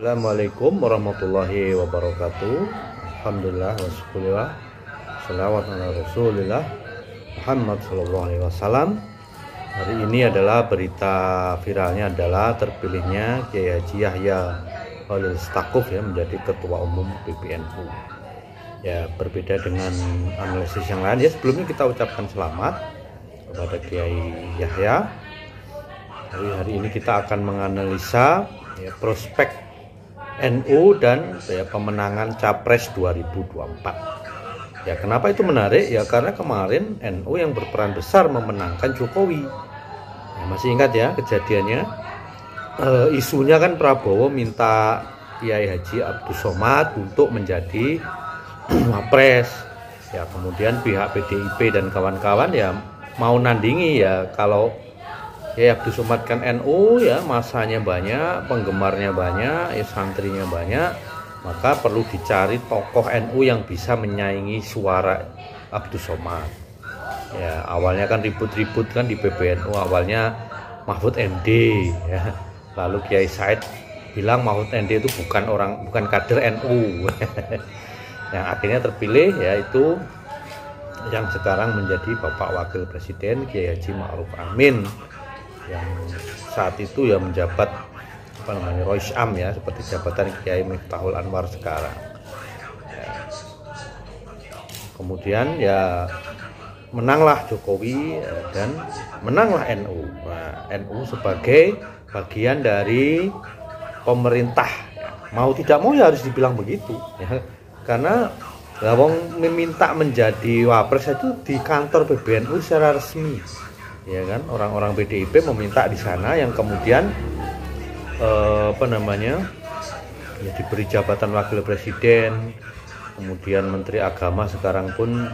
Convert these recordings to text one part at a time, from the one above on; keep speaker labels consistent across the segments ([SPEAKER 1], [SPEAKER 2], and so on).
[SPEAKER 1] Assalamualaikum warahmatullahi wabarakatuh. Alhamdulillah wa syukurillah. Shalawat ala Rasulillah Muhammad sallallahu alaihi wasallam. Hari ini adalah berita viralnya adalah terpilihnya Kiai Haji Yahya Khalil Stakuf ya menjadi Ketua Umum PBNU. Ya, berbeda dengan analisis yang lain ya, sebelumnya kita ucapkan selamat kepada Kiai Yahya. Hari ini kita akan menganalisa ya, prospek NU dan ya, pemenangan Capres 2024. Ya, kenapa itu menarik? Ya karena kemarin NU yang berperan besar memenangkan Jokowi. Ya, masih ingat ya kejadiannya? Isunya kan Prabowo minta Kiai Haji Abdus Somad untuk menjadi Wapres. Ya, kemudian pihak PDIP dan kawan-kawan ya mau nandingi ya kalau Kiai Abdus Somad kan NU ya, masanya banyak, penggemarnya banyak, ya, santrinya banyak, maka perlu dicari tokoh NU yang bisa menyaingi suara Abdus Somad. Ya, awalnya kan ribut-ribut kan di PBNU, awalnya Mahfud MD ya. Lalu Kiai Said bilang Mahfud MD itu bukan kader NU. Yang akhirnya terpilih yaitu yang sekarang menjadi Bapak Wakil Presiden Kiai Haji Ma'ruf Amin, yang saat itu ya menjabat Rois Am ya, seperti jabatan Kiai Miftahul Anwar sekarang ya. Kemudian ya menanglah Jokowi ya, dan menanglah NU. Nah, NU sebagai bagian dari pemerintah ya. Mau tidak mau ya harus dibilang begitu ya. Karena wong meminta menjadi wapres itu di kantor PBNU secara resmi. Ya kan, orang-orang PDIP meminta di sana yang kemudian ya diberi jabatan wakil presiden, kemudian menteri agama sekarang pun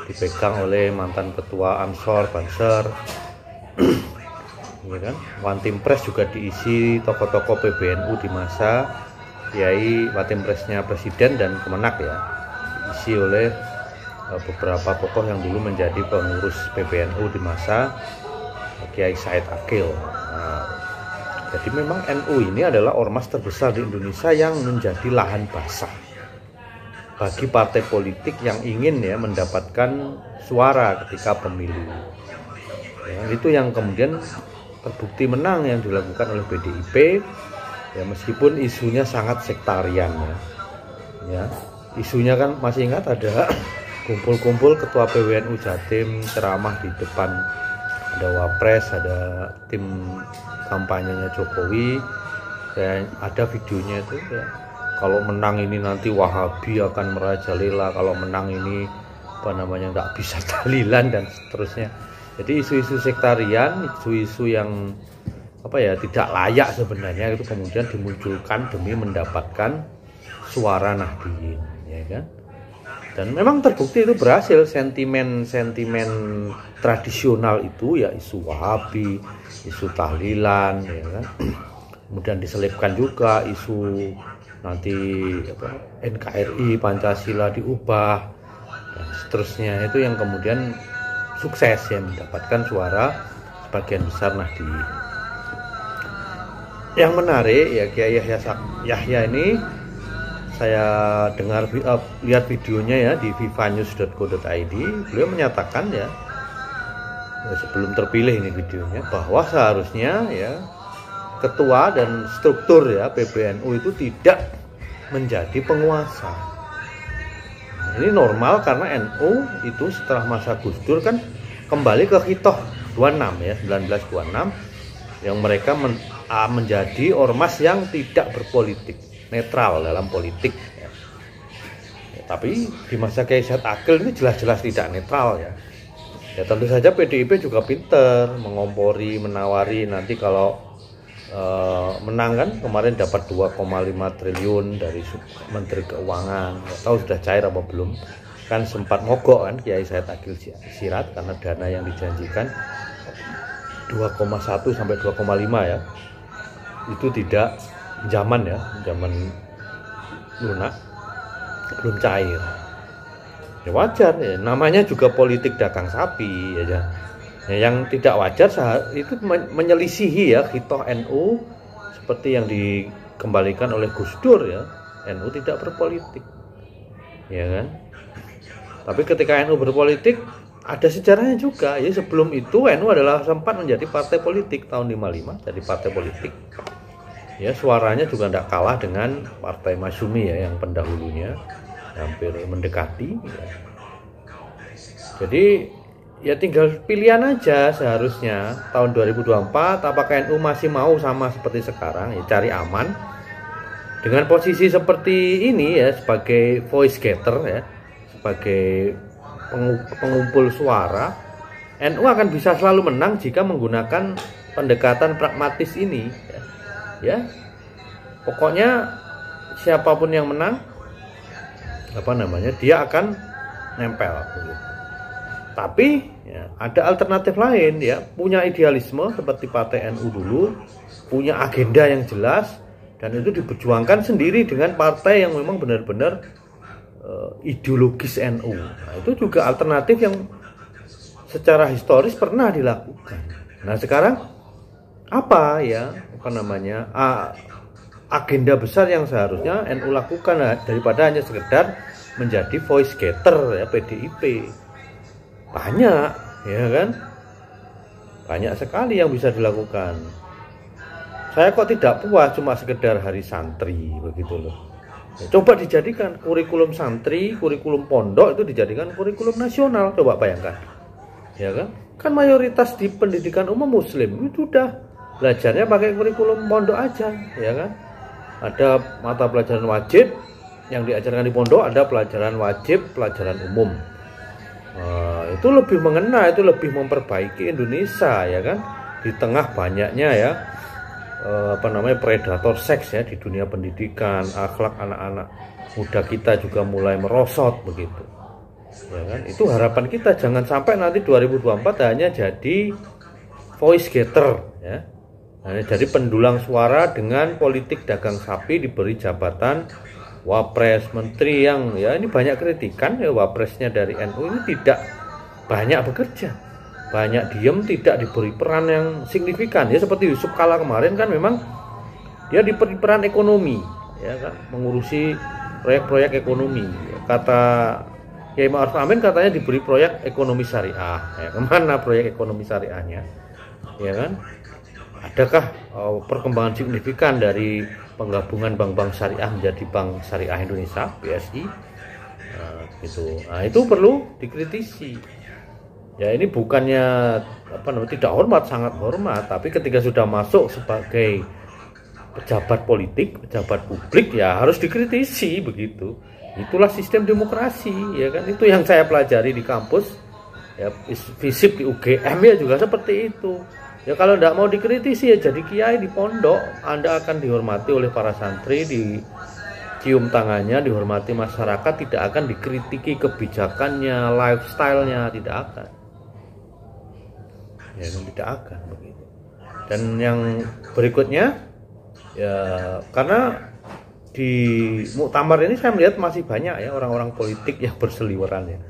[SPEAKER 1] dipegang oleh mantan ketua Ansor Banser. Ya kan, One Team Press juga diisi tokoh-tokoh PBNU di masa Kiai One Team Pressnya presiden dan Kemenak ya, diisi oleh beberapa tokoh yang dulu menjadi pengurus PBNU di masa Kiai Said Akil. Nah, jadi memang NU ini adalah ormas terbesar di Indonesia yang menjadi lahan basah bagi partai politik yang ingin ya mendapatkan suara ketika pemilu. Ya, itu yang kemudian terbukti menang yang dilakukan oleh PDIP. Ya, meskipun isunya sangat sektarian ya. Isunya kan masih ingat ada kumpul-kumpul ketua PWNU Jatim ceramah di depan, ada Wapres, ada tim kampanyenya Jokowi, dan ada videonya itu ya, kalau menang ini nanti Wahabi akan merajalela, kalau menang ini nggak bisa tahlilan dan seterusnya. Jadi isu-isu sektarian, isu-isu yang tidak layak sebenarnya itu kemudian dimunculkan demi mendapatkan suara Nahdliyin ya kan. Dan memang terbukti itu berhasil. Sentimen tradisional itu ya isu Wahabi, isu tahlilan ya kan. Kemudian diselipkan juga isu nanti NKRI Pancasila diubah dan seterusnya, itu yang kemudian sukses ya mendapatkan suara sebagian besar Nahdliyin. Yang menarik ya Kiai Yahya ini, saya lihat videonya ya di vivanews.co.id. Beliau menyatakan ya sebelum terpilih ini videonya, bahwa seharusnya ya ketua dan struktur ya PBNU itu tidak menjadi penguasa. Ini normal karena NU itu setelah masa Gus Dur kan kembali ke Khitoh 26 ya, 1926, yang mereka menjadi ormas yang tidak berpolitik, netral dalam politik ya. Tapi di masa Kiai Said Akil ini jelas-jelas tidak netral ya. Ya tentu saja PDIP juga pinter mengompori, menawari nanti kalau menang kan, kemarin dapat 2,5 triliun dari Menteri Keuangan. Nggak tahu sudah cair apa belum. Kan sempat mogok kan Kiai Said Akil Sirat karena dana yang dijanjikan 2,1 sampai 2,5 ya. Itu tidak zaman lunak, belum cair. Ya wajar ya, namanya juga politik dagang sapi ya. Yang tidak wajar itu menyelisihi ya Khitoh NU seperti yang dikembalikan oleh Gus Dur ya, NU tidak berpolitik, ya kan? Tapi ketika NU berpolitik ada sejarahnya juga ya. Sebelum itu NU adalah sempat menjadi partai politik tahun 55, jadi partai politik. Ya, suaranya juga tidak kalah dengan Partai Masyumi ya, yang pendahulunya hampir mendekati. Ya. Jadi ya tinggal pilihan aja seharusnya tahun 2024 apakah NU masih mau sama seperti sekarang ya, cari aman dengan posisi seperti ini ya, sebagai voice getter ya, sebagai pengumpul suara. NU akan bisa selalu menang jika menggunakan pendekatan pragmatis ini ya. Ya, pokoknya siapapun yang menang dia akan nempel begitu. Tapi ya, ada alternatif lain ya, punya idealisme seperti partai NU dulu, punya agenda yang jelas, dan itu diperjuangkan sendiri dengan partai yang memang benar-benar ideologis NU. Nah, itu juga alternatif yang secara historis pernah dilakukan. Nah, sekarang apa agenda besar yang seharusnya NU lakukan daripada hanya sekedar menjadi voice getter ya PDIP. Banyak ya kan, banyak sekali yang bisa dilakukan. Saya kok tidak puas cuma sekedar hari santri begitu loh ya, coba dijadikan kurikulum santri, kurikulum pondok itu dijadikan kurikulum nasional, coba bayangkan ya kan mayoritas di pendidikan umum muslim itu udah belajarnya pakai kurikulum pondok aja ya kan. Ada mata pelajaran wajib yang diajarkan di pondok, ada pelajaran wajib, pelajaran umum. Itu lebih mengena, itu lebih memperbaiki Indonesia ya kan, di tengah banyaknya ya predator seks ya di dunia pendidikan. Akhlak anak-anak muda kita juga mulai merosot begitu ya kan. Itu harapan kita, jangan sampai nanti 2024 hanya jadi voice getter ya, hanya jadi pendulang suara dengan politik dagang sapi, diberi jabatan wapres, menteri yang ya ini banyak kritikan ya, wapresnya dari NU ini tidak banyak bekerja, banyak diem, tidak diberi peran yang signifikan ya. Seperti Yusuf Kala kemarin kan memang dia diberi peran ekonomi ya kan, mengurusi proyek-proyek ekonomi. Kata Kiai Ma'ruf Amin katanya diberi proyek ekonomi syariah ya, kemana proyek ekonomi syariahnya ya kan? Adakah perkembangan signifikan dari penggabungan bank-bank syariah menjadi Bank Syariah Indonesia (BSI) gitu. Nah, itu perlu dikritisi ya. Ini bukannya tidak hormat, sangat hormat, tapi ketika sudah masuk sebagai pejabat politik, pejabat publik ya harus dikritisi begitu. Itulah sistem demokrasi ya kan. Itu yang saya pelajari di kampus ya, FISIP di UGM ya juga seperti itu. Ya kalau tidak mau dikritisi ya jadi kiai di pondok, Anda akan dihormati oleh para santri, dicium tangannya, dihormati masyarakat, tidak akan dikritiki kebijakannya, lifestyle-nya, tidak akan. Ya tidak akan begitu. Dan yang berikutnya ya, karena di muktamar ini saya melihat masih banyak ya orang-orang politik yang berseliweran ya.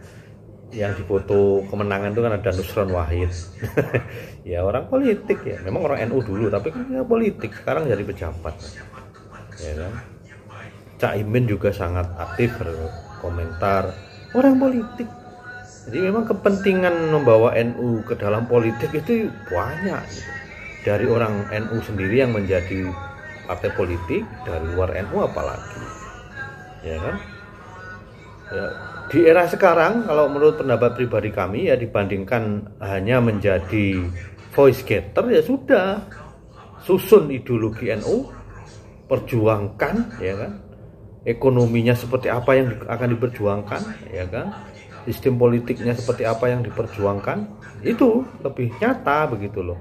[SPEAKER 1] Yang difoto kemenangan itu kan ada Nusron Wahid ya, orang politik ya, memang orang NU dulu tapi kan ya politik, sekarang jadi pejabat ya kan. Caimin juga sangat aktif berkomentar, orang politik. Jadi memang kepentingan membawa NU ke dalam politik itu banyak gitu. Dari orang NU sendiri yang menjadi partai politik, dari luar NU apalagi ya kan ya. Di era sekarang kalau menurut pendapat pribadi kami ya, dibandingkan hanya menjadi voice getter ya sudah, susun ideologi NU, perjuangkan ya kan, ekonominya seperti apa yang akan diperjuangkan ya kan, sistem politiknya seperti apa yang diperjuangkan, itu lebih nyata begitu loh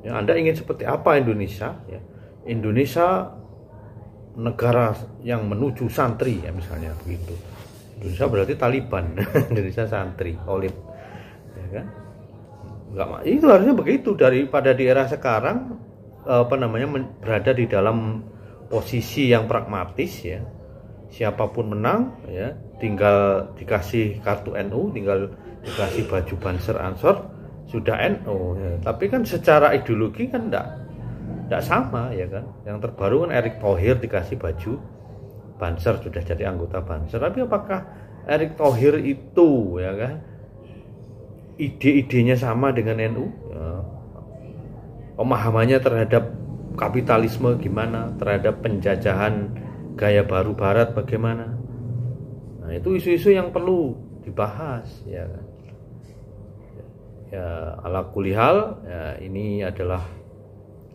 [SPEAKER 1] ya. Anda ingin seperti apa Indonesia ya, Indonesia negara yang menuju santri ya misalnya begitu. Indonesia berarti Taliban, Indonesia santri, olip, ya kan? Itu harusnya begitu. Daripada di era sekarang berada di dalam posisi yang pragmatis ya, siapapun menang ya, tinggal dikasih kartu NU, tinggal dikasih baju Banser Ansor, sudah NU ya. Tapi kan secara ideologi kan enggak tidak sama ya kan. Yang terbaru kan Erick Thohir dikasih baju Banser, sudah jadi anggota Banser. Tapi apakah Erick Thohir itu ya kan ide-idenya sama dengan NU? Ya. Pemahamannya terhadap kapitalisme gimana, terhadap penjajahan gaya baru Barat bagaimana? Nah, itu isu-isu yang perlu dibahas ya kan. Ya ala kulihal ya, ini adalah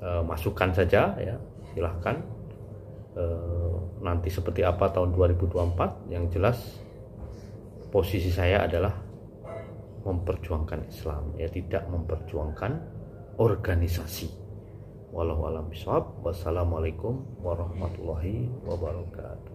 [SPEAKER 1] masukan saja ya, silahkan nanti seperti apa tahun 2024. Yang jelas posisi saya adalah memperjuangkan Islam ya, tidak memperjuangkan organisasi. Wallahu a'lam bishawab. Wassalamualaikum warahmatullahi wabarakatuh.